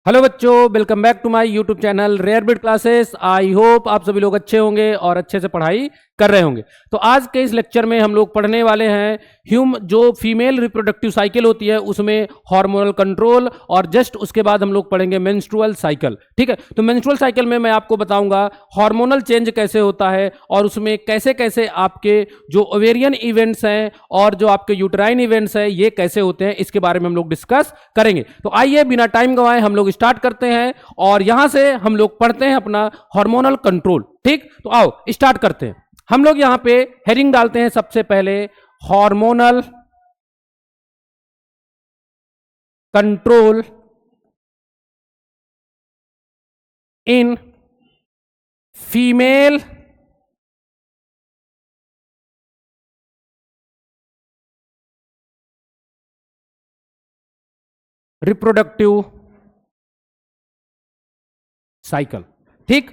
Hello बच्चों, welcome back to my YouTube channel rare bit classes. I hope आप सभी लोग अच्छे होंगे और अच्छे से पढ़ाई कर रहे होंगे। तो आज के इस लेक्चर में हम लोग पढ़ने वाले हैं जो फीमेल रिप्रोडक्टिव साइकिल होती है उसमें हार्मोनल कंट्रोल, और जस्ट उसके बाद हम लोग पढ़ेंगे मेंस्ट्रुअल साइकिल। ठीक है, तो मेंस्ट्रुअल साइकिल में मैं आपको बताऊंगा हार्मोनल चेंज कैसे होता है और उसमें कैसे कैसे आपके जो ओवेरियन इवेंट्स हैं और जो आपके यूट्राइन इवेंट्स हैं ये कैसे होते हैं, इसके बारे में हम लोग डिस्कस करेंगे। तो आइए बिना टाइम गंवाए हम लोग स्टार्ट करते हैं और यहां से हम लोग पढ़ते हैं अपना हार्मोनल कंट्रोल। ठीक, तो आओ स्टार्ट करते हैं। हम लोग यहां पे हेडिंग डालते हैं सबसे पहले hormonal control in female reproductive cycle. ठीक,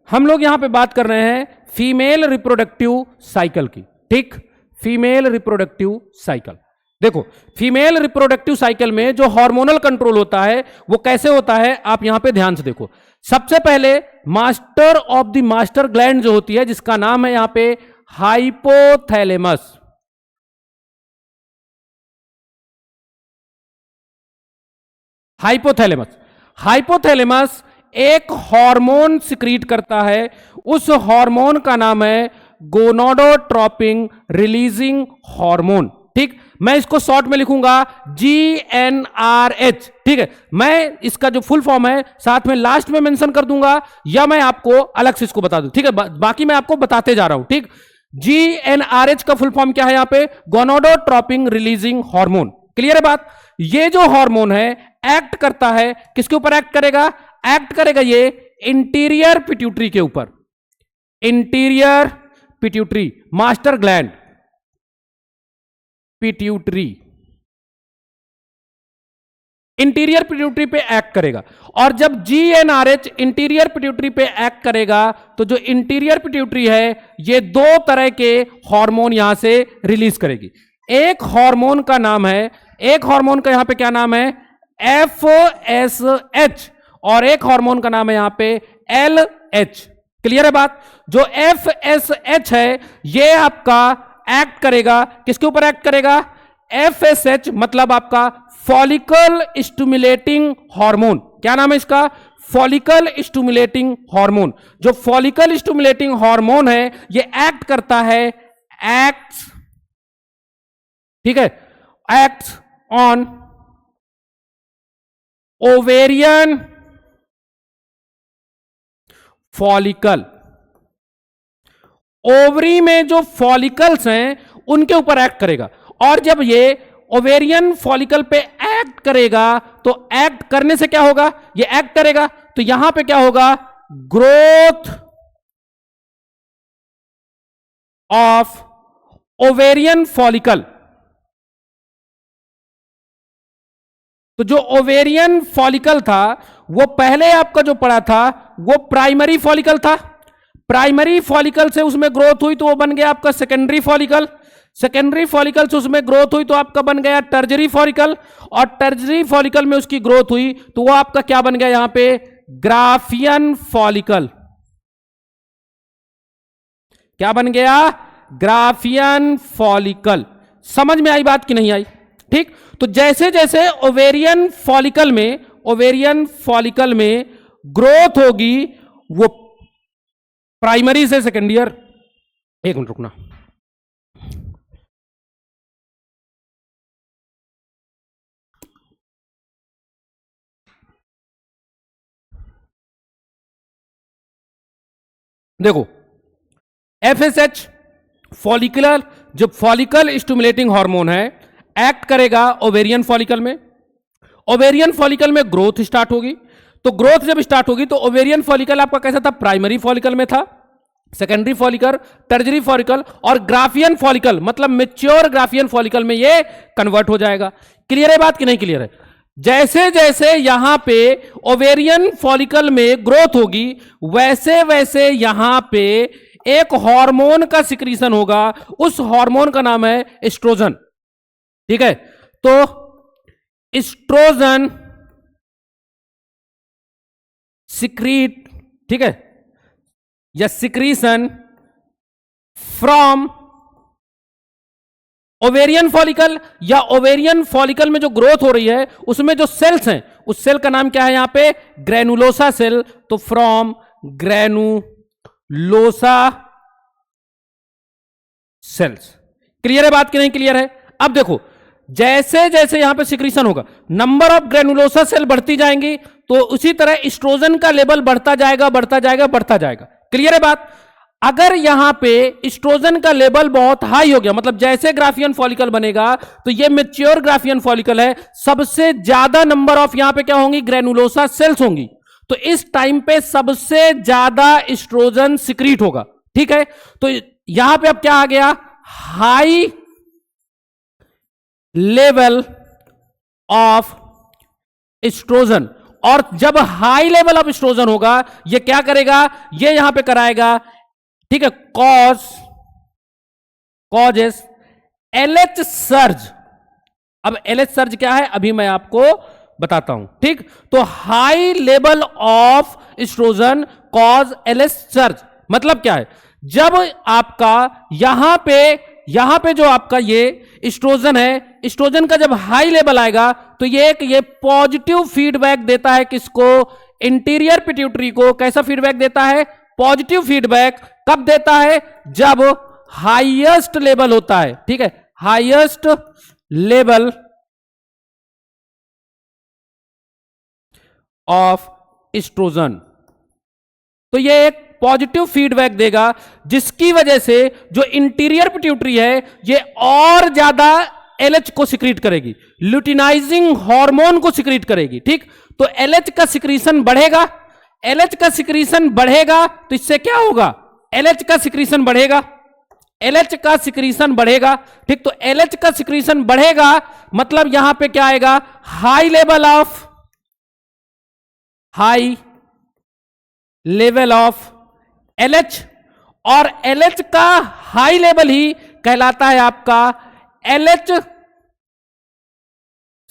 हम लोग यहां पे बात कर रहे हैं फीमेल रिप्रोडक्टिव साइकिल की। ठीक, फीमेल रिप्रोडक्टिव साइकिल। देखो, फीमेल रिप्रोडक्टिव साइकिल में जो हार्मोनल कंट्रोल होता है वो कैसे होता है, आप यहां पे ध्यान से देखो। सबसे पहले master of the master gland जो होती है, जिसका नाम है यहां पे हाइपोथैलेमस। हाइपोथैलेमस हाइपोथैलेमस एक हार्मोन सिक्रीट करता है। उस हार्मोन का नाम है गोनाडोट्रोपिन रिलीजिंग हार्मोन। ठीक, मैं इसको शॉर्ट में लिखूंगा GnRH। ठीक है, मैं इसका जो फुल फॉर्म है साथ में लास्ट में मेंशन कर दूंगा या मैं आपको अलग से इसको बता दूं। ठीक है, बाकी मैं आपको बताते जा रहा हूं। ठीक, GnRH का फुल फॉर्म क्या है यहां पे? Gonadotropin releasing hormone. क्लियर है बात? ये जो हार्मोन है एक्ट करता है, किसके ऊपर एक्ट करेगा? एक्ट करेगा ये इंटीरियर पिट्यूटरी के ऊपर। Interior pituitary, master gland pituitary, interior pituitary पे एक्ट करेगा। और जब GnRH इंटीरियर पिट्यूटरी पे एक्ट करेगा तो जो इंटीरियर पिट्यूटरी है ये दो तरह के हार्मोन यहां से रिलीज करेगी। एक हार्मोन का नाम है, एक हार्मोन का यहां पे क्या नाम है? FSH, और एक हार्मोन का नाम है यहां पे LH। क्लियर है बात? जो FSH है ये आपका एक्ट करेगा, किसके ऊपर एक्ट करेगा? FSH मतलब आपका फॉलिकल स्टिमुलेटिंग हार्मोन। क्या नाम है इसका? Follicle stimulating hormone. जो फॉलिकल स्टिमुलेटिंग हार्मोन है ये एक्ट करता है, एक्ट्स, ठीक है, acts on ovarian follicle. Ovary में जो फॉलिकल्स हैं उनके ऊपर एक्ट करेगा। और जब ये ओवेरियन फॉलिकल पे एक्ट करेगा तो एक्ट करने से क्या होगा? ये एक्ट करेगा तो यहां पे क्या होगा? Growth of ovarian follicle. तो जो ओवेरियन फॉलिकल था वो पहले आपका जो पड़ा था वो प्राइमरी फॉलिकल था। प्राइमरी फॉलिकल से उसमें ग्रोथ हुई तो वो बन गया आपका सेकेंडरी फॉलिकल। सेकेंडरी फॉलिकल से उसमें ग्रोथ हुई तो आपका बन गया टर्जरी फॉलिकल, और टर्जरी फॉलिकल में उसकी ग्रोथ हुई तो वो आपका क्या बन गया यहां पे? Graafian follicle. क्या बन गया? Graafian follicle. समझ में आई बात कि नहीं आई? ठीक, तो जैसे जैसे ओवेरियन फॉलिकल में ग्रोथ होगी वो प्राइमरी से सेकेंड ईयर, एक मिनट रुकना, देखो FSH फॉलिकुलर, जो फॉलिकल स्टिमुलेटिंग हार्मोन है एक्ट करेगा ओवेरियन फॉलिकल में। ओवेरियन फॉलिकल में ग्रोथ स्टार्ट होगी, तो ग्रोथ जब स्टार्ट होगी तो ओवेरियन फॉलिकल आपका कैसा था? प्राइमरी फॉलिकल में था, सेकेंडरी फॉलिकल, टर्जरी फॉलिकल, और ग्राफियन फॉलिकल मतलब मेच्योर ग्राफियन फॉलिकल में ये कन्वर्ट हो जाएगा। क्लियर है बात कि नहीं क्लियर है? जैसे जैसे यहां पे ओवेरियन फॉलिकल में ग्रोथ होगी वैसे वैसे यहां पे एक हार्मोन का सिक्रीशन होगा। उस हार्मोन का नाम है एस्ट्रोजन। ठीक है, तो एस्ट्रोजन सिक्रीट, ठीक है, या सिक्रीशन फ्रॉम ओवेरियन फॉलिकल, या ओवेरियन फॉलिकल में जो ग्रोथ हो रही है उसमें जो सेल्स हैं उस सेल का नाम क्या है यहां पे, ग्रेनुलोसा सेल। तो फ्रॉम ग्रेनुलोसा सेल्स। क्लियर है बात कि नहीं क्लियर है? अब देखो जैसे जैसे यहां पे सिक्रीशन होगा नंबर ऑफ ग्रेनुलोसा सेल बढ़ती जाएंगी, तो उसी तरह एस्ट्रोजन का लेवल बढ़ता जाएगा बढ़ता जाएगा बढ़ता जाएगा। क्लियर है बात? अगर यहां पे एस्ट्रोजन का लेवल बहुत हाई हो गया, मतलब जैसे ग्राफियन फॉलिकल बनेगा तो ये मैच्योर ग्राफियन फॉलिकल है, सबसे ज्यादा नंबर ऑफ यहां पे क्या होंगी, ग्रेनुलोसा सेल्स होंगी, तो इस टाइम पे सबसे ज्यादा एस्ट्रोजन सिक्रीट होगा। ठीक है, तो यहां पे अब क्या आ गया, हाई लेवल ऑफ एस्ट्रोजन। और जब हाई लेवल ऑफ एस्ट्रोजन होगा ये क्या करेगा, ये यहां पे कराएगा, ठीक है, कॉजेस एलएच सर्ज। अब एलएच सर्ज क्या है अभी मैं आपको बताता हूं। ठीक, तो high level of oestrogen cause LH surge मतलब क्या है, जब आपका यहां पे जो आपका ये एस्ट्रोजन है, एस्ट्रोजन का जब हाई लेवल आएगा तो ये पॉजिटिव फीडबैक देता है किसको, इंटीरियर पिट्यूटरी को। कैसा फीडबैक देता है, पॉजिटिव फीडबैक। कब देता है, जब हाईएस्ट लेवल होता है। ठीक है, हाईएस्ट लेवल ऑफ एस्ट्रोजन, तो ये एक पॉजिटिव फीडबैक देगा जिसकी वजह से जो इंटीरियर पिट्यूटरी है ये और ज्यादा एलएच को सिक्रीट करेगी, ल्यूटिनाइजिंग हार्मोन को सिक्रीट करेगी। ठीक, तो एलएच का सिक्रीशन बढ़ेगा, एलएच का सिक्रीशन बढ़ेगा तो इससे क्या होगा, एलएच का सिक्रीशन बढ़ेगा, एलएच का सिक्रीशन बढ़ेगा। ठीक, तो एलएच का सिक्रीशन बढ़ेगा मतलब यहां पे क्या आएगा, हाई लेवल ऑफ एलएच, और एलएच का हाई लेवल ही कहलाता है आपका एलएच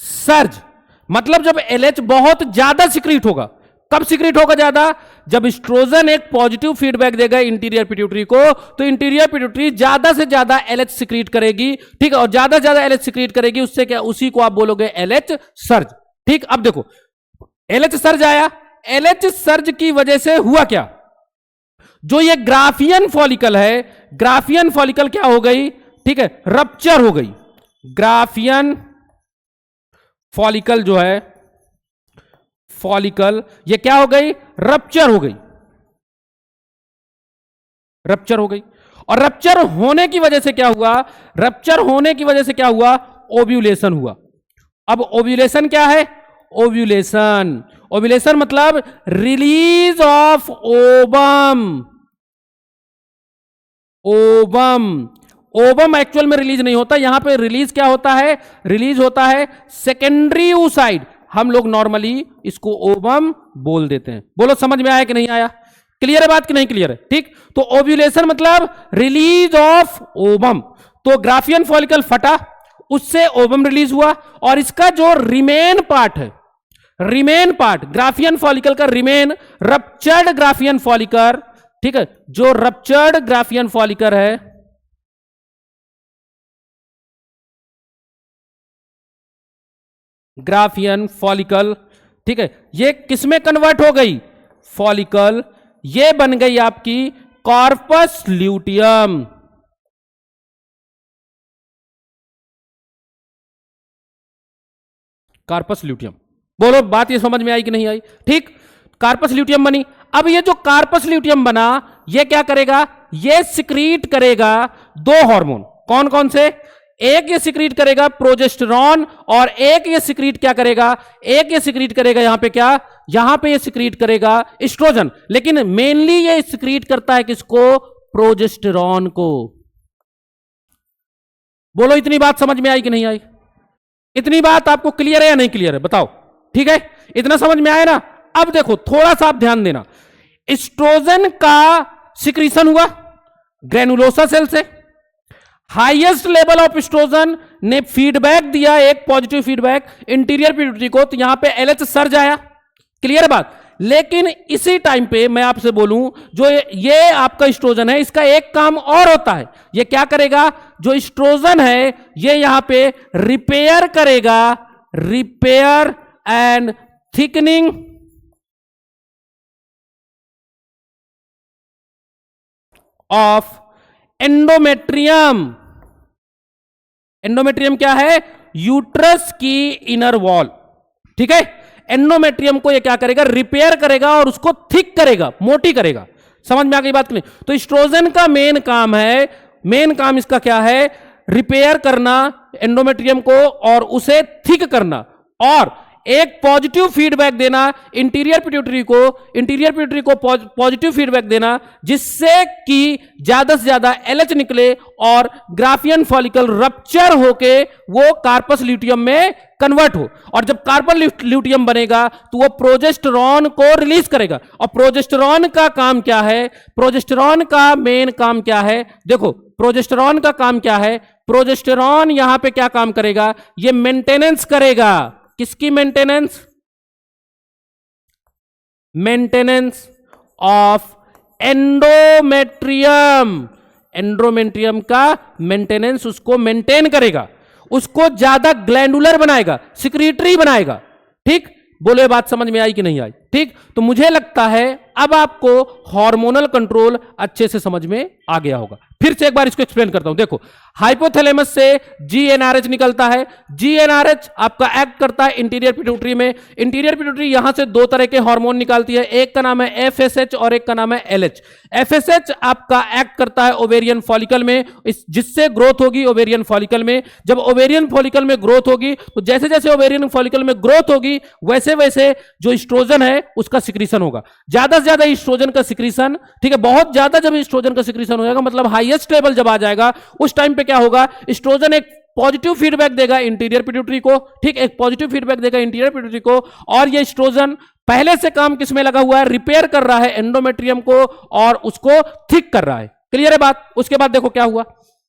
सर्ज। मतलब जब एलएच बहुत ज्यादा सिक्रीट होगा, कब सिक्रीट होगा ज्यादा, जब एस्ट्रोजन एक पॉजिटिव फीडबैक देगा इंटीरियर पिट्यूटरी को, तो इंटीरियर पिट्यूटरी ज्यादा से ज्यादा एलएच सिक्रीट करेगी। ठीक है, और ज्यादा से ज्यादा एलएच सिक्रीट करेगी, उससे क्या, उसी को आप बोलोगे एलएच सर्ज। ठीक, अब देखो एलएच सर्ज आया, एलएच सर्ज की वजह से हुआ क्या, जो ये ग्राफियन फॉलिकल है, ग्राफियन फॉलिकल क्या हो गई, ठीक है, रप्चर हो गई। ग्राफियन फॉलिकल जो है, फॉलिकल ये क्या हो गई, रप्चर हो गई, रप्चर हो गई। और रप्चर होने की वजह से क्या हुआ, रप्चर होने की वजह से क्या हुआ, ओव्यूलेशन हुआ। अब ओव्यूलेशन क्या है, ओव्यूलेशन, ओव्यूलेशन मतलब release of ovum. Ovum actual में रिलीज नहीं होता, यहां पे रिलीज क्या होता है, रिलीज होता है सेकेंडरी oocyte। हम लोग नॉर्मली इसको ओवम बोल देते हैं। बोलो समझ में आया कि नहीं आया, क्लियर है बात कि नहीं क्लियर है? ठीक, तो ओव्यूलेशन मतलब रिलीज ऑफ ओवम। तो ग्राफियन फॉलिकल फटा, उससे ओवम रिलीज हुआ, और इसका जो रिमेन पार्ट है, रिमेन पार्ट ग्राफियन फॉलिकल का रिमेन, रप्चर्ड ग्राफियन फॉलिकल, ठीक है, जो रप्चर्ड ग्राफियन फॉलिकल है, ग्राफियन फॉलिकल, ठीक है, ये किसमें कन्वर्ट हो गई, फॉलिकल, ये बन गई आपकी कॉर्पस ल्यूटियम। कार्पस ल्यूटियम, बोलो बात ये समझ में आई कि नहीं आई? ठीक, कार्पस ल्यूटियम बनी। अब ये जो कार्पस ल्यूटियम बना ये क्या करेगा, ये सिक्रीट करेगा दो हार्मोन। कौन कौन से, एक ये सिक्रीट करेगा प्रोजेस्टेरॉन, और एक ये सिक्रीट क्या करेगा, एक ये सिक्रीट करेगा यहां पे क्या, यहां पे ये सिक्रीट करेगा एस्ट्रोजन, लेकिन मेनली ये सिक्रीट करता है किसको, प्रोजेस्टेरॉन को। बोलो इतनी बात समझ में आई कि नहीं आई? इतनी बात आपको क्लियर है या नहीं क्लियर है, बताओ। ठीक है, इतना समझ में आया ना? अब देखो थोड़ा सा आप ध्यान देना, एस्ट्रोजन का सिक्रीशन हुआ ग्रेनुलोसा सेल से, हाईएस्ट लेवल ऑफ एस्ट्रोजन ने फीडबैक दिया, एक पॉजिटिव फीडबैक इंटीरियर पिट्यूटरी को, तो यहां पे एलएच सर्ज आया। क्लियर बात, लेकिन इसी टाइम पे मैं आपसे बोलूं, जो ये आपका एस्ट्रोजन है, इसका एक काम और होता है। ये क्या करेगा? जो एस्ट्रोजन है ये यहां पे रिपेयर करेगा, repair and thickening of endometrium. Endometrium क्या है? यूट्रस की इनर वॉल। ठीक है, एंडोमेट्रियम को ये क्या करेगा? रिपेयर करेगा और उसको थिक करेगा, मोटी करेगा। समझ में आ गई बात कि नहीं? तो एस्ट्रोजन का मेन काम है, मेन काम इसका क्या है? रिपेयर करना एंडोमेट्रियम को और उसे थिक करना, और एक पॉजिटिव फीडबैक देना इंटीरियर पिट्यूटरी को पॉजिटिव फीडबैक देना, जिससे कि ज्यादा से ज्यादा एलएच निकले और ग्राफियन फॉलिकल रप्चर होके वो कार्पस ल्यूटियम में कन्वर्ट हो। और जब कार्पस ल्यूटियम बनेगा तो वो प्रोजेस्टेरॉन को रिलीज करेगा। और प्रोजेस्टेरॉन का काम क्या है? प्रोजेस्टेरॉन का मेन काम क्या है? देखो, प्रोजेस्टेरॉन का काम क्या है? प्रोजेस्टेरॉन यहां पे क्या काम करेगा? ये मेंटेनेंस करेगा। किसकी maintenance? Maintenance of endometrium. Endometrium का मेंटेनेंस, उसको मेंटेन करेगा, उसको ज्यादा ग्लैंडुलर बनाएगा, सिक्रीटरी बनाएगा। ठीक, बोलो ये बात समझ में आई कि नहीं आई? ठीक, तो मुझे लगता है अब आपको हार्मोनल कंट्रोल अच्छे से समझ में आ गया होगा। फिर से एक बार इसको एक्सप्लेन करता हूं। देखो, हाइपोथैलेमस से जीएनआरएच निकलता है। जीएनआरएच आपका एक्ट करता है इंटीरियर पिट्यूटरी में। इंटीरियर पिट्यूटरी यहां से दो तरह के हार्मोन निकालती है, एक का नाम है एफएसएच और एक का नाम है एलएच। एफएसएच आपका एक्ट करता है ओवेरियन फॉलिकल में, जिससे ग्रोथ होगी ओवेरियन फॉलिकल में। जब ओवेरियन फॉलिकल में ग्रोथ होगी तो जैसे जैसे ओवेरियन फॉलिकल में ग्रोथ होगी वैसे वैसे जो एस्ट्रोजन है उसका सिक्रीशन होगा। ज्यादा से ज्यादा एस्ट्रोजन का सिक्रीशन, ठीक है, बहुत ज्यादा जब एस्ट्रोजन का सिक्रीशन हो जाएगा, मतलब हाईएस्ट लेवल जब आ जाएगा, उस टाइम पे क्या होगा? एस्ट्रोजन एक पॉजिटिव फीडबैक देगा इंटीरियर पिट्यूटरी को। ठीक, एक पॉजिटिव फीडबैक देगा इंटीरियर पिट्यूटरी को। और ये एस्ट्रोजन पहले से काम किसमें लगा हुआ है? रिपेयर कर रहा है एंडोमेट्रियम को और उसको थिक कर रहा है। क्लियर है बात? उसके बाद देखो क्या हुआ।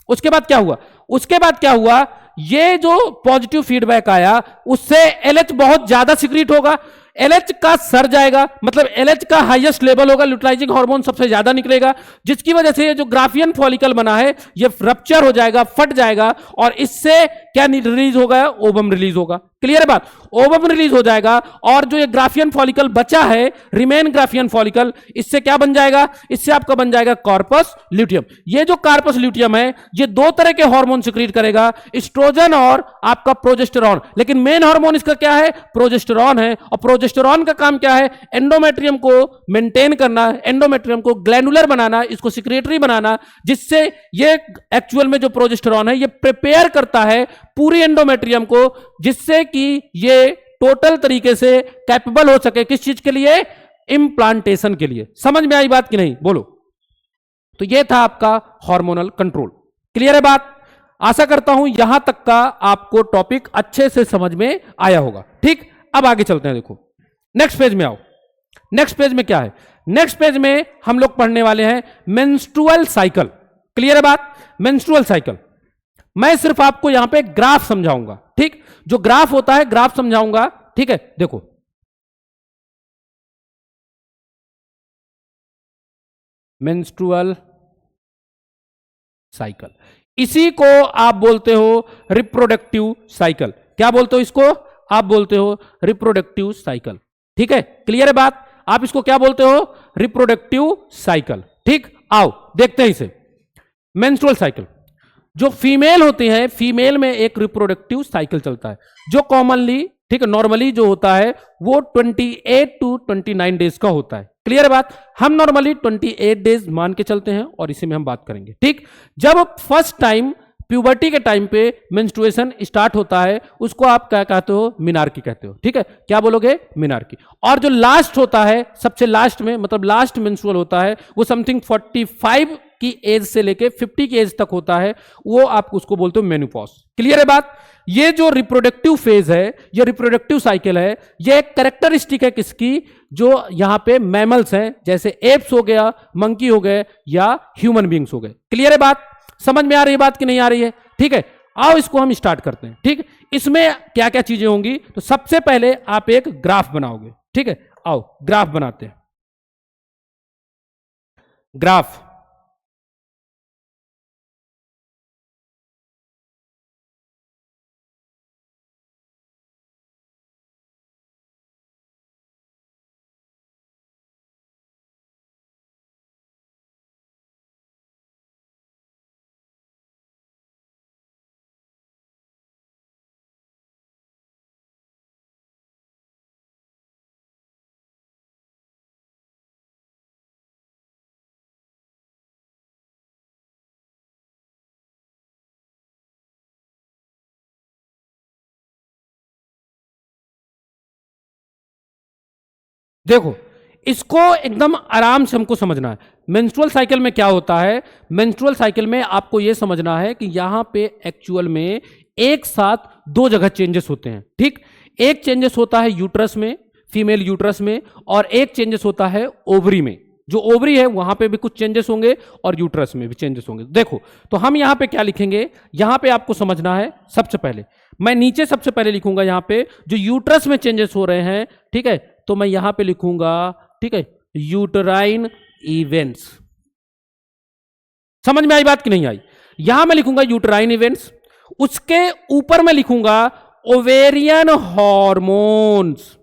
उसके बाद क्या हुआ? उसके बाद क्या हुआ? ये जो पॉजिटिव फीडबैक आया उससे एलएच बहुत ज्यादा सिक्रीट होगा, एलएच का सर जाएगा, मतलब एलएच का हाईएस्ट लेवल होगा, ल्यूटिलाइजिंग हार्मोन सबसे ज्यादा निकलेगा, जिसकी वजह से ये जो ग्राफियन फॉलिकल बना है ये रप्चर हो जाएगा, फट जाएगा, और इससे क्या रिलीज होगा? ओवम रिलीज होगा। क्लियर है बात? ओवम रिलीज हो जाएगा और जो ये ग्राफियन फॉलिकल बचा है, रिमेन ग्राफियन फॉलिकल, इससे क्या बन जाएगा? इससे आपका बन जाएगा कॉर्पस ल्यूटियम। ये जो कॉर्पस ल्यूटियम है ये दो तरह के हार्मोन सिक्रीट करेगा, एस्ट्रोजन और आपका प्रोजेस्टेरॉन। लेकिन मेन हार्मोन इसका क्या है? प्रोजेस्टेरॉन है। और प्रोजेस्टेरॉन का काम क्या है? एंडोमेट्रियम को मेंटेन करना, एंडोमेट्रियम को ग्लैंडुलर बनाना, इसको सिक्रेटरी बनाना, जिससे ये एक्चुअल में जो प्रोजेस्टेरॉन है ये प्रिपेयर करता है पूरी एंडोमेट्रियम को, जिससे कि ये टोटल तरीके से कैपेबल हो सके किस चीज के लिए? इंप्लांटेशन के लिए। समझ में आई बात कि नहीं? बोलो। तो ये था आपका हार्मोनल कंट्रोल। क्लियर है बात? आशा करता हूं यहां तक का आपको टॉपिक अच्छे से समझ में आया होगा। ठीक, अब आगे चलते हैं। देखो नेक्स्ट पेज में आओ। नेक्स्ट पेज में क्या है? नेक्स्ट पेज में हम लोग पढ़ने वाले हैं मेंस्ट्रुअल साइकिल। क्लियर है बात? Menstrual cycle. मैं सिर्फ आपको यहां पे ग्राफ समझाऊंगा। ठीक, जो ग्राफ होता है ग्राफ समझाऊंगा। ठीक है, देखो मेंस्ट्रुअल साइकिल, इसी को आप बोलते हो रिप्रोडक्टिव साइकिल। क्या बोलते हो इसको? आप बोलते हो रिप्रोडक्टिव साइकिल। ठीक है, क्लियर है बात? आप इसको क्या बोलते हो? Reproductive cycle. ठीक, आओ देखते हैं इसे। मेंस्ट्रुअल साइकिल, जो फीमेल होती है, फीमेल में एक रिप्रोडक्टिव साइकिल चलता है, जो कॉमनली, ठीक है, नॉर्मली जो होता है वो 28 to 29 डेज का होता है। क्लियर है बात? हम नॉर्मली 28 डेज मान के चलते हैं और इसी में हम बात करेंगे। ठीक, जब फर्स्ट टाइम प्यूबर्टी के टाइम पे मेंस्ट्रुएशन स्टार्ट होता है उसको आप क्या कहते हो? मिनार्की कहते हो। ठीक है, क्या बोलोगे? मिनार्की। और जो लास्ट होता है, सबसे लास्ट में, मतलब लास्ट मेंस्ट्रुअल होता है, वो समथिंग 45 की एज से लेके 50 की एज तक होता है, वो आप उसको बोलते हो मेनोपॉज। क्लियर है बात? ये जो रिप्रोडक्टिव फेज है, ये रिप्रोडक्टिव साइकिल है, ये एक कैरेक्टरिस्टिक है किसकी? जो यहां पे मैमल्स हैं, जैसे एप्स हो गया, मंकी हो गए, या ह्यूमन बींग्स हो गए। क्लियर है बात? समझ में आ रही है बात कि नहीं आ रही है? ठीक है, आओ इसको हम स्टार्ट करते हैं। ठीक, इसमें क्या क्या चीजें होंगी? तो सबसे पहले आप एक ग्राफ बनाओगे। ठीक है, आओ ग्राफ बनाते हैं। ग्राफ, देखो इसको एकदम आराम से हमको समझना है। मेंस्ट्रुअल साइकिल में क्या होता है, मेंस्ट्रुअल साइकिल में आपको यह समझना है कि यहां पे एक्चुअल में एक साथ दो जगह चेंजेस होते हैं। ठीक, एक चेंजेस होता है यूट्रस में, फीमेल यूट्रस में, और एक चेंजेस होता है ओवरी में। जो ओवरी है वहां पे भी कुछ चेंजेस होंगे और यूट्रस में भी चेंजेस होंगे। देखो तो हम यहां पे क्या लिखेंगे, यहां पे आपको समझना है सबसे पहले मैं नीचे सबसे पहले लिखूंगा यहां पे जो यूट्रस में चेंजेस हो रहे हैं। ठीक है, तो मैं यहां पे लिखूंगा, ठीक है, यूटराइन इवेंट्स। समझ में आई बात कि नहीं आई? यहां मैं लिखूंगा यूटराइन इवेंट्स, उसके ऊपर मैं लिखूंगा ovarian hormones,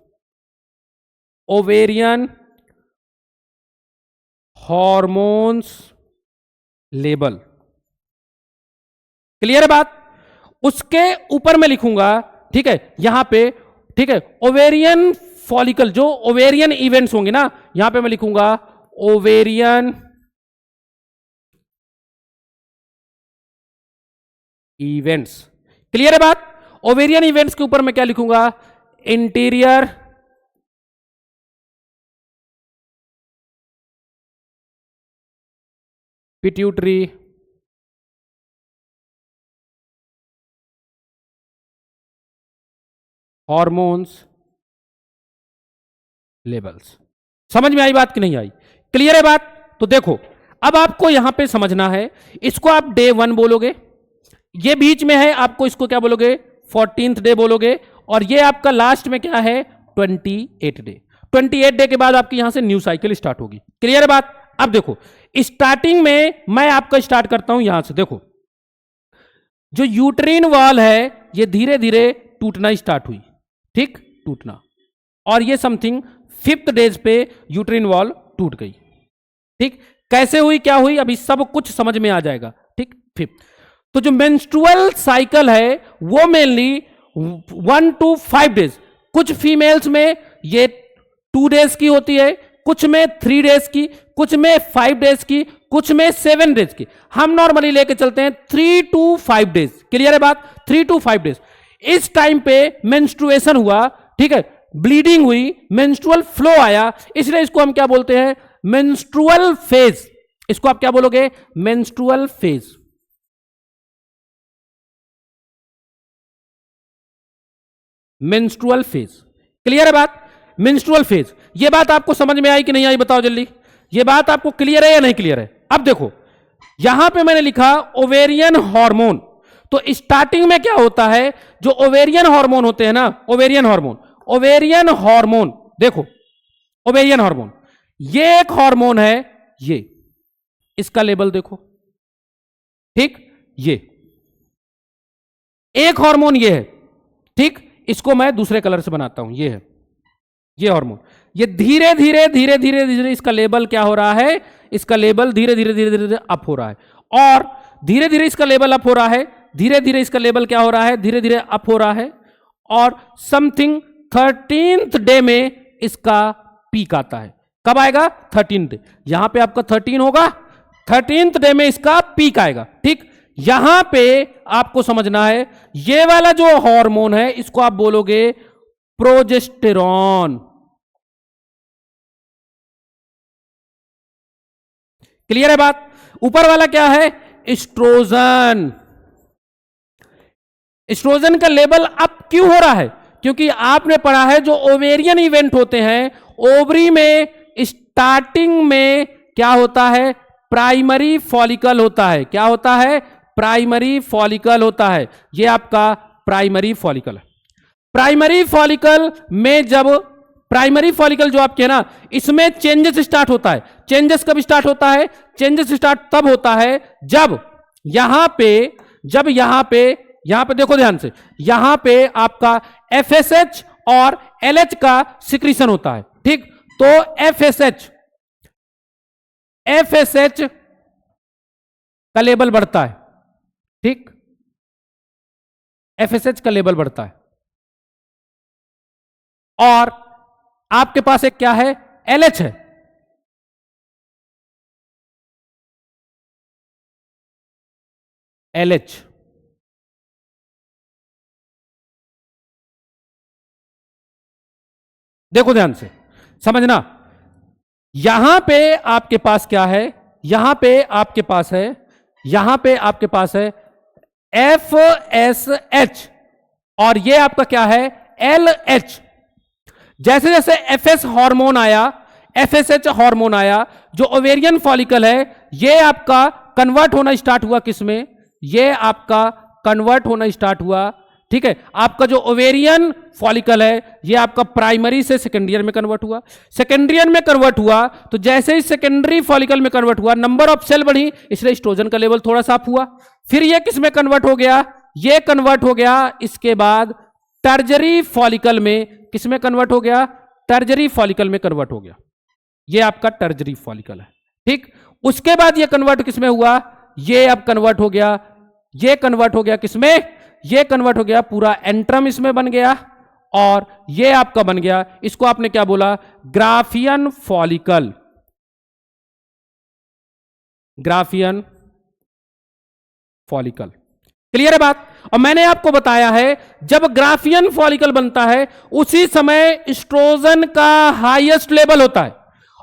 ovarian hormones label. Clear है बात? उसके ऊपर मैं लिखूंगा, ठीक है, यहां पे, ठीक है, ओवेरियन फॉलिकल, जो ओवेरियन इवेंट्स होंगे ना, यहां पे मैं लिखूंगा ओवेरियन इवेंट्स। क्लियर है बात? ओवेरियन इवेंट्स के ऊपर मैं क्या लिखूंगा, इंटीरियर पिट्यूटरी हॉर्मोन्स लेवल्स। समझ में आई बात कि नहीं आई? क्लियर है बात? तो देखो अब आपको यहां पे समझना है, इसको आप डे 1 बोलोगे, ये बीच में है आपको इसको क्या बोलोगे, 14th डे बोलोगे, और ये आपका लास्ट में क्या है, 28 डे। 28 डे के बाद आपकी यहां से न्यू साइकिल स्टार्ट होगी। क्लियर है बात? अब देखो स्टार्टिंग में मैं आपका स्टार्ट करता हूं यहां से। देखो जो यूट्रीन वॉल है ये धीरे धीरे टूटना स्टार्ट हुई, ठीक, टूटना, और ये समथिंग 5th डेज पे यूट्रीन वॉल टूट गई। ठीक, कैसे हुई, क्या हुई, अभी सब कुछ समझ में आ जाएगा। ठीक, 5th। तो जो मेंस्ट्रुअल साइकिल है वो मेनली 1 to 5 डेज, कुछ फीमेल्स में ये 2 डेज की होती है, कुछ में 3 डेज की, कुछ में 5 डेज की, कुछ में 7 डेज की। हम नॉर्मली लेके चलते हैं 3 to 5 डेज। क्लियर है बात? 3 to 5 डेज। इस टाइम पे मेंस्ट्रुएशन हुआ, ठीक है, ब्लीडिंग हुई, मेंस्ट्रुअल फ्लो आया, इसलिए इसको हम क्या बोलते हैं, मेंस्ट्रुअल फेज। इसको आप क्या बोलोगे, menstrual phase. Menstrual phase. Clear है बात? Menstrual phase. ये बात आपको समझ में आई कि नहीं आई, बताओ जल्दी। ये बात आपको क्लियर है या नहीं क्लियर है? अब देखो यहां पे मैंने लिखा ओवेरियन हार्मोन। तो स्टार्टिंग में क्या होता है, जो ओवेरियन हार्मोन होते हैं ना, ओवेरियन हार्मोन, ओवेरियन हार्मोन, देखो ओवेरियन हार्मोन, ये एक हार्मोन है, ये इसका लेबल देखो, ठीक, ये एक हार्मोन ये है, ठीक, इसको मैं दूसरे कलर से बनाता हूं, ये है ये हार्मोन। ये धीरे धीरे धीरे धीरे धीरे इसका लेबल क्या हो रहा है, इसका लेबल धीरे धीरे धीरे धीरे अप हो रहा है, और धीरे धीरे इसका लेबल अप हो रहा है, धीरे धीरे इसका लेबल क्या हो रहा है, धीरे धीरे अप हो रहा है, और समथिंग 13th डे में इसका पीक आता है। कब आएगा, 13th डे। यहां पे आपका 13 होगा, 13th डे में इसका पीक आएगा। ठीक, यहां पे आपको समझना है ये वाला जो हार्मोन है इसको आप बोलोगे प्रोजेस्टेरॉन। क्लियर है बात? ऊपर वाला क्या है, एस्ट्रोजन। एस्ट्रोजन का लेवल अप क्यों हो रहा है, क्योंकि आपने पढ़ा है जो ओवेरियन इवेंट होते हैं, ओवरी में स्टार्टिंग में क्या होता है, प्राइमरी फॉलिकल होता है। क्या होता है, प्राइमरी फॉलिकल होता है। ये आपका प्राइमरी फॉलिकल है। प्राइमरी फॉलिकल में जब प्राइमरी फॉलिकल जो आपके है ना, इसमें चेंजेस स्टार्ट होता है। चेंजेस कब स्टार्ट होता है? चेंजेस स्टार्ट तब होता है जब यहां पे देखो ध्यान से, यहां पे आपका FSH और LH का सिक्रीशन होता है। ठीक, तो FSH का लेवल बढ़ता है। ठीक, FSH का लेवल बढ़ता है और आपके पास एक क्या है? LH है। LH देखो ध्यान से समझना, यहां पे आपके पास क्या है? यहां पे आपके पास है FSH और ये आपका क्या है? LH। जैसे जैसे FSH हार्मोन आया, जो ओवेरियन फॉलिकल है ये आपका कन्वर्ट होना स्टार्ट हुआ। किसमें? ये आपका कन्वर्ट होना स्टार्ट हुआ। ठीक है, आपका जो ओवेरियन फॉलिकल है ये आपका प्राइमरी से सेकेंडरियर में कन्वर्ट हुआ। सेकेंडरियर में कन्वर्ट हुआ तो जैसे ही सेकेंडरी फॉलिकल में कन्वर्ट हुआ, नंबर ऑफ सेल बढ़ी, इसलिए एस्ट्रोजन का लेवल थोड़ा सा अप हुआ। फिर ये किस में कन्वर्ट हो गया? ये कन्वर्ट हो गया इसके बाद टर्जरी फॉलिकल में। किस में कन्वर्ट हो गया? टर्जरी फॉलिकल में कन्वर्ट हो गया। ये आपका टर्जरी फॉलिकल है। ठीक, उसके बाद ये कन्वर्ट किस में हुआ? ये अब कन्वर्ट हो गया, ये कन्वर्ट हो गया किसमें? ये कन्वर्ट हो गया पूरा एंट्रम इसमें बन गया और ये आपका बन गया, इसको आपने क्या बोला? Graafian follicle. Graafian follicle, clear है बात? और मैंने आपको बताया है जब ग्राफियन फॉलिकल बनता है उसी समय एस्ट्रोजन का हाईएस्ट लेवल होता है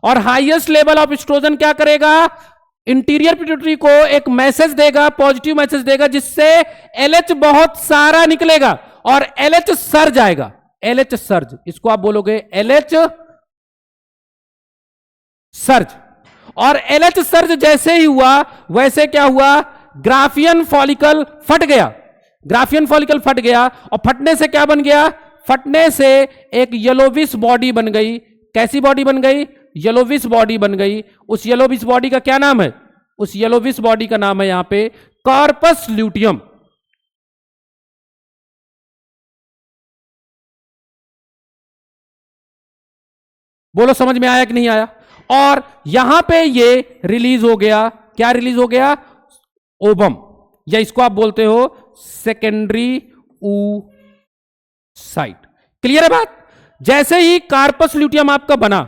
और हाईएस्ट लेवल ऑफ एस्ट्रोजन क्या करेगा? इंटीरियर पिट्यूटरी को एक मैसेज देगा, पॉजिटिव मैसेज देगा, जिससे LH बहुत सारा निकलेगा और LH सर्ज आएगा। LH सर्ज, इसको आप बोलोगे LH सर्ज। और LH सर्ज जैसे ही हुआ वैसे क्या हुआ? ग्राफियन फॉलिकल फट गया। ग्राफियन फॉलिकल फट गया और फटने से क्या बन गया? फटने से एक येलोविश बॉडी बन गई। कैसी बॉडी बन गई? येलोविश बॉडी बन गई। उस येलोविश बॉडी का क्या नाम है? उस येलोविश बॉडी का नाम है यहां पे कॉर्पस ल्यूटियम। बोलो समझ में आया कि नहीं आया? और यहां पे ये रिलीज हो गया, क्या रिलीज हो गया? ओबम, या इसको आप बोलते हो सेकेंडरी oocyte। क्लियर है बात? जैसे ही कार्पस ल्यूटियम आपका बना,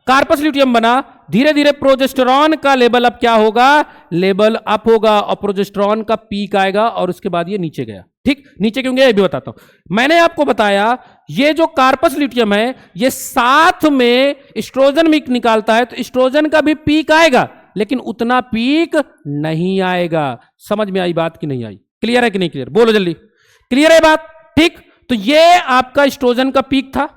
कार्पस ल्यूटियम बना, धीरे धीरे प्रोजेस्टेरॉन का लेवल अब क्या होगा? लेवल अप होगा और प्रोजेस्टेरॉन का पीक आएगा और उसके बाद ये नीचे गया। ठीक, नीचे क्यों गया ये भी बताता हूं। मैंने आपको बताया ये जो कार्पस ल्यूटियम है ये साथ में एस्ट्रोजन भी निकालता है, तो एस्ट्रोजन का भी पीक आएगा लेकिन उतना पीक नहीं आएगा। समझ में आई बात कि नहीं आई? क्लियर है कि नहीं क्लियर? बोलो जल्दी, क्लियर है बात? ठीक, तो ये आपका एस्ट्रोजन का पीक था,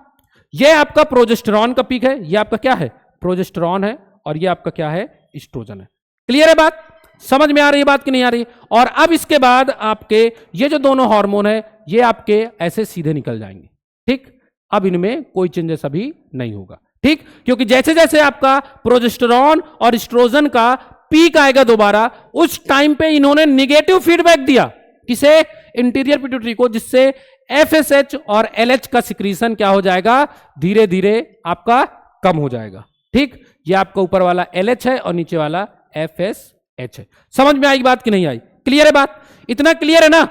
ये आपका प्रोजेस्टेरॉन का पीक है। ये आपका क्या है? प्रोजेस्टेरॉन है और ये आपका क्या है? एस्ट्रोजन है। क्लियर है बात? समझ में आ रही है बात कि नहीं आ रही? और अब इसके बाद आपके ये जो दोनों हार्मोन है ये आपके ऐसे सीधे निकल जाएंगे। ठीक, अब इनमें कोई चेंजेस अभी नहीं होगा। ठीक, क्योंकि जैसे जैसे आपका प्रोजेस्टेरॉन और एस्ट्रोजन का पीक आएगा दोबारा, उस टाइम पे इन्होंने निगेटिव फीडबैक दिया। किसे? इंटीरियर पिट्यूटरी को, जिससे FSH और LH का सिक्रीशन क्या हो जाएगा? धीरे धीरे आपका कम हो जाएगा। ठीक, ये आपका ऊपर वाला LH है और नीचे वाला FSH है। समझ में आई बात कि नहीं आई? क्लियर है बात? इतना क्लियर है ना?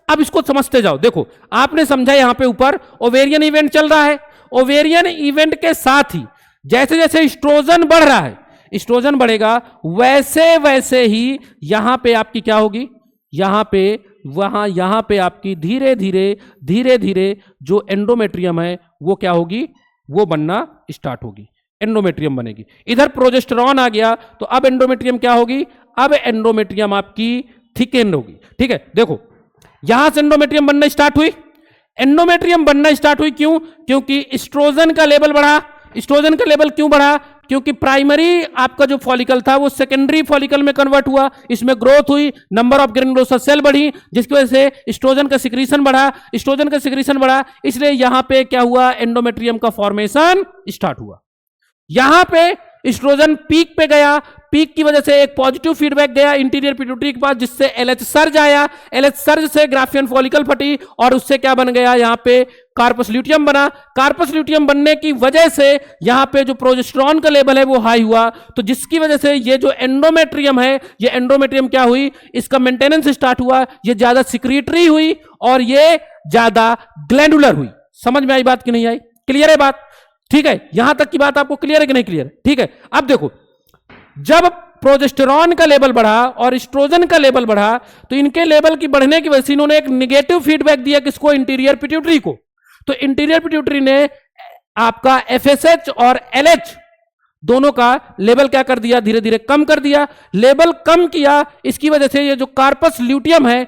अब इसको समझते जाओ। देखो आपने समझा यहां पे ऊपर ओवेरियन इवेंट चल रहा है। ओवेरियन इवेंट के साथ ही जैसे जैसे एस्ट्रोजन बढ़ रहा है, एस्ट्रोजन बढ़ेगा वैसे वैसे ही यहां पे आपकी क्या होगी? यहां पे आपकी धीरे धीरे जो एंडोमेट्रियम है वो क्या होगी? वो बनना स्टार्ट होगी, एंडोमेट्रियम बनेगी। इधर प्रोजेस्टेरॉन आ गया तो अब एंडोमेट्रियम क्या होगी? अब एंडोमेट्रियम आपकी थिकेंड होगी। ठीक है, देखो यहां से एंडोमेट्रियम बनना स्टार्ट हुई। एंडोमेट्रियम बनना स्टार्ट हुई क्यों? क्योंकि एस्ट्रोजन का लेवल बढ़ा। एस्ट्रोजन का लेवल क्यों बढ़ा? क्योंकि प्राइमरी आपका जो फॉलिकल था वो सेकेंडरी फॉलिकल में कन्वर्ट हुआ, इसमें ग्रोथ हुई, नंबर ऑफ ग्रेनुलोसा सेल बढ़ी, जिसकी वजह से एस्ट्रोजन का सिक्रीशन बढ़ा, एस्ट्रोजन का सिक्रीशन बढ़ा, इसलिए यहां पे क्या हुआ, एंडोमेट्रियम का फॉर्मेशन स्टार्ट हुआ। यहां पे एस्ट्रोजन पीक पे गया, पीक की वजह से एक पॉजिटिव फीडबैक गया इंटीरियर पिट्यूटरी के पास, जिससे एलएच सर्ज आया, एलएच सर्ज से ग्राफियन फॉलिकल फटी और उससे क्या बन गया, यहां पे कार्पस ल्यूटियम बना। कार्पस ल्यूटियम बनने की वजह से यहां पे जो प्रोजेस्टेरॉन का लेवल है वो हाई हुआ, तो जिसकी वजह से ये जो एंडोमेट्रियम है, ये एंडोमेट्रियम क्या हुई, इसका मेंटेनेंस स्टार्ट हुआ, ये ज्यादा सिक्रीटरी हुई और ये ज्यादा ग्लैंडुलर हुई। समझ में आई बात कि नहीं आई? क्लियर है बात? ठीक है, यहां तक की बात आपको क्लियर है कि नहीं क्लियर? ठीक है, अब देखो, जब प्रोजेस्टेरॉन का लेवल बढ़ा और एस्ट्रोजन का लेवल बढ़ा, तो इनके लेवल की बढ़ने की वजह से इन्होंने एक नेगेटिव फीडबैक दिया किसको, इंटीरियर पिट्यूटरी को। तो इंटीरियर पिट्यूटरी ने आपका एफएसएच और एलएच दोनों का लेवल क्या कर दिया, धीरे धीरे कम कर दिया। लेवल कम किया, इसकी वजह से ये जो कार्पस ल्यूटियम है,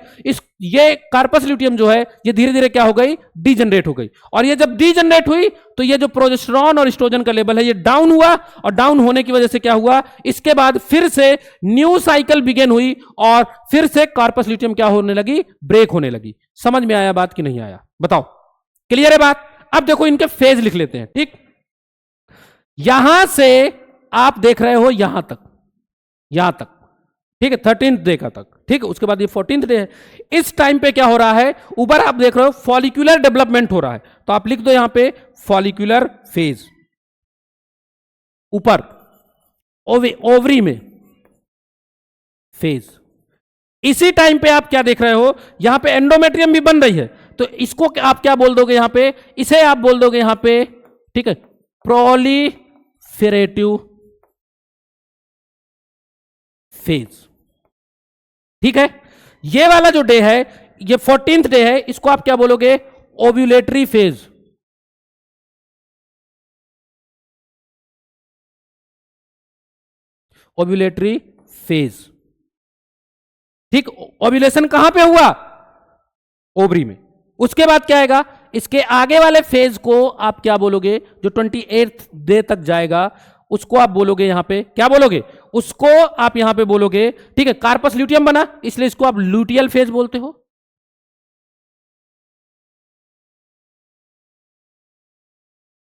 ये कार्पस ल्यूटियम जो है ये धीरे धीरे क्या हो गई, डीजनरेट हो गई। और ये जब डीजनरेट हुई तो ये जो प्रोजेस्टेरॉन और एस्ट्रोजन का लेवल है ये डाउन हुआ, और डाउन होने की वजह से क्या हुआ, इसके बाद फिर से न्यू साइकिल बिगिन हुई और फिर से कार्पस ल्यूटियम क्या होने लगी, ब्रेक होने लगी। समझ में आया बात कि नहीं आया? बताओ, क्लियर है बात? अब देखो इनके फेज लिख लेते हैं। ठीक, यहां से आप देख रहे हो यहां तक, यहां तक, ठीक है, 13th डे का तक, ठीक है, उसके बाद ये 14th डे है। इस टाइम पे क्या हो रहा है, ऊपर आप देख रहे हो फॉलिक्यूलर डेवलपमेंट हो रहा है, तो आप लिख दो यहां पे फॉलिक्यूलर फेज। ऊपर ओवरी में फेज। इसी टाइम पे आप क्या देख रहे हो, यहां पे एंडोमेट्रियम भी बन रही है, तो इसको आप क्या बोल दोगे यहां पे, इसे आप बोल दोगे यहां पे, ठीक है, प्रोलिफेरेटिव फेज। ठीक है, ये वाला जो डे है, ये 14th डे है, इसको आप क्या बोलोगे, ओव्यूलेटरी फेज। Ovulatory phase. ठीक, ओव्यूलेशन कहां पे हुआ, ओवरी में। उसके बाद क्या आएगा, इसके आगे वाले फेज को आप क्या बोलोगे, जो 28th डे तक जाएगा उसको आप बोलोगे यहां पे, क्या बोलोगे, उसको आप यहां पे बोलोगे, ठीक है, कार्पस ल्यूटियम बना, इसलिए इसको आप ल्यूटियल फेज बोलते हो।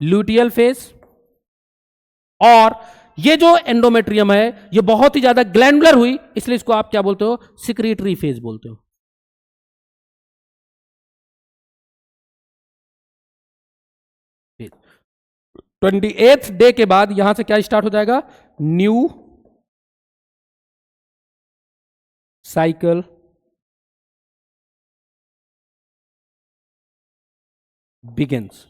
Luteal phase. और ये जो एंडोमेट्रियम है ये बहुत ही ज्यादा ग्लैंडुलर हुई, इसलिए इसको आप क्या बोलते हो, सिक्रीटरी फेज बोलते हो। 28th डे के बाद यहां से क्या स्टार्ट हो जाएगा, न्यू साइकिल बिगिंस।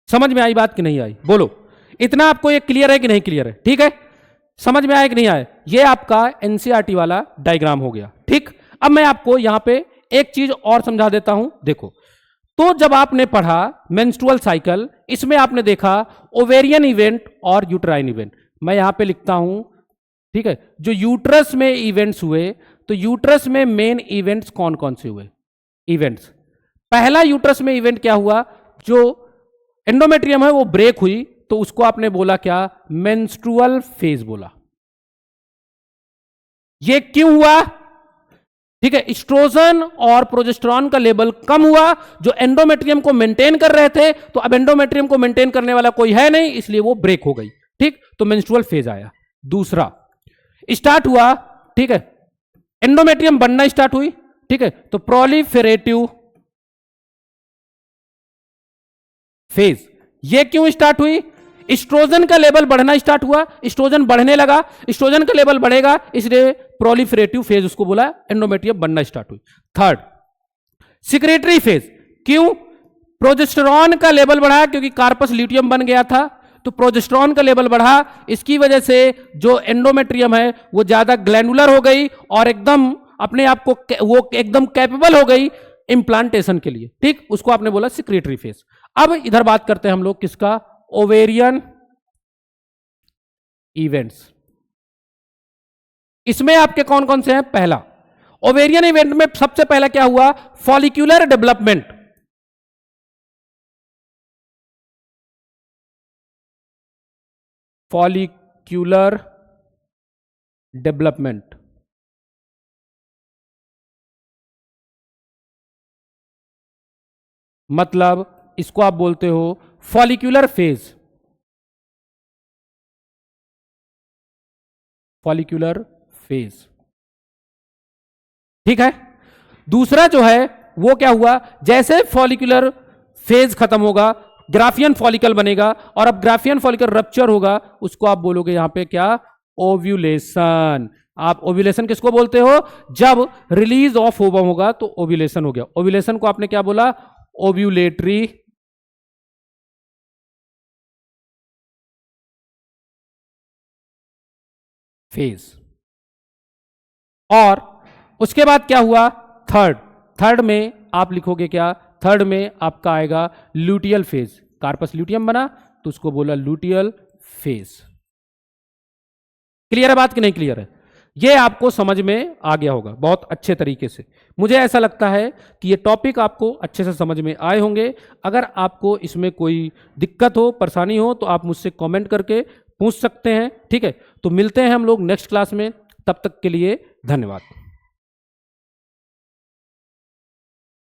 समझ में आई बात कि नहीं आई? बोलो, इतना आपको ये क्लियर है कि नहीं क्लियर है? ठीक है, समझ में आया कि नहीं आया? ये आपका एनसीईआरटी वाला डायग्राम हो गया। ठीक, अब मैं आपको यहां पे एक चीज और समझा देता हूं। देखो, तो जब आपने पढ़ा मेंस्ट्रुअल साइकिल, इसमें आपने देखा ओवेरियन इवेंट और यूट्राइन इवेंट। मैं यहां पे लिखता हूं, ठीक है, जो यूट्रस में इवेंट्स हुए, तो यूट्रस में मेन इवेंट्स कौन कौन से हुए इवेंट्स। पहला यूट्रस में इवेंट क्या हुआ, जो एंडोमेट्रियम है वो ब्रेक हुई, तो उसको आपने बोला क्या, मेंस्ट्रुअल फेज बोला। ये क्यों हुआ, ठीक है, एस्ट्रोजन और प्रोजेस्टेरॉन का लेवल कम हुआ, जो एंडोमेट्रियम को मेंटेन कर रहे थे, तो अब एंडोमेट्रियम को मेंटेन करने वाला कोई है नहीं, इसलिए वो ब्रेक हो गई। ठीक, तो मेंस्ट्रुअल फेज आया। दूसरा स्टार्ट हुआ, ठीक है, एंडोमेट्रियम बनना स्टार्ट हुई, ठीक है, तो प्रोलिफेरेटिव फेज। ये क्यों स्टार्ट हुई, एस्ट्रोजन का लेवल बढ़ना स्टार्ट हुआ, एस्ट्रोजन बढ़ने लगा, एस्ट्रोजन का लेवल बढ़ेगा, इसलिए प्रोलिफरेटिव फेज उसको बोला, एंडोमेट्रियम बनना स्टार्ट हुई। Third secretary phase. क्यों, प्रोजेस्टेरॉन का लेवल बढ़ा, क्योंकि कार्पस ल्यूटियम बन गया था, तो प्रोजेस्टेरॉन का लेवल बढ़ा, इसकी वजह से जो एंडोमेट्रियम है वो ज्यादा ग्लैंडुलर हो गई और एकदम अपने आप को वो एकदम कैपेबल हो गई इंप्लांटेशन के लिए। ठीक, उसको आपने बोला सिक्रेटरी फेज। अब इधर बात करते हैं हम लोग किसका, ओवेरियन इवेंट्स। इसमें आपके कौन कौन से हैं, पहला ओवेरियन इवेंट में सबसे पहला क्या हुआ, फॉलिक्यूलर डेवलपमेंट। Follicular development. मतलब इसको आप बोलते हो फॉलिक्यूलर फेज, फॉलिक्यूलर फेज। ठीक है। दूसरा जो है वो क्या हुआ, जैसे फॉलिक्यूलर फेज खत्म होगा ग्राफियन फॉलिकल बनेगा, और अब ग्राफियन फॉलिकल रप्चर होगा, उसको आप बोलोगे यहां पे क्या, ओव्यूलेशन। आप ओव्यूलेशन किसको बोलते हो, जब रिलीज ऑफ ओवम होगा तो ओव्यूलेशन हो गया। ओव्यूलेशन को आपने क्या बोला, ओव्यूलेटरी फेज। और उसके बाद क्या हुआ, थर्ड, थर्ड में आप लिखोगे क्या, थर्ड में आपका आएगा लूटियल फेज। कार्पस ल्यूटियम बना तो उसको बोला लूटियल फेज। क्लियर है बात कि नहीं क्लियर है, ये आपको समझ में आ गया होगा बहुत अच्छे तरीके से। मुझे ऐसा लगता है कि ये टॉपिक आपको अच्छे से समझ में आए होंगे। अगर आपको इसमें कोई दिक्कत हो, परेशानी हो, तो आप मुझसे कमेंट करके पूछ सकते हैं। ठीक है, तो मिलते हैं हम लोग नेक्स्ट क्लास में, तब तक के लिए धन्यवाद।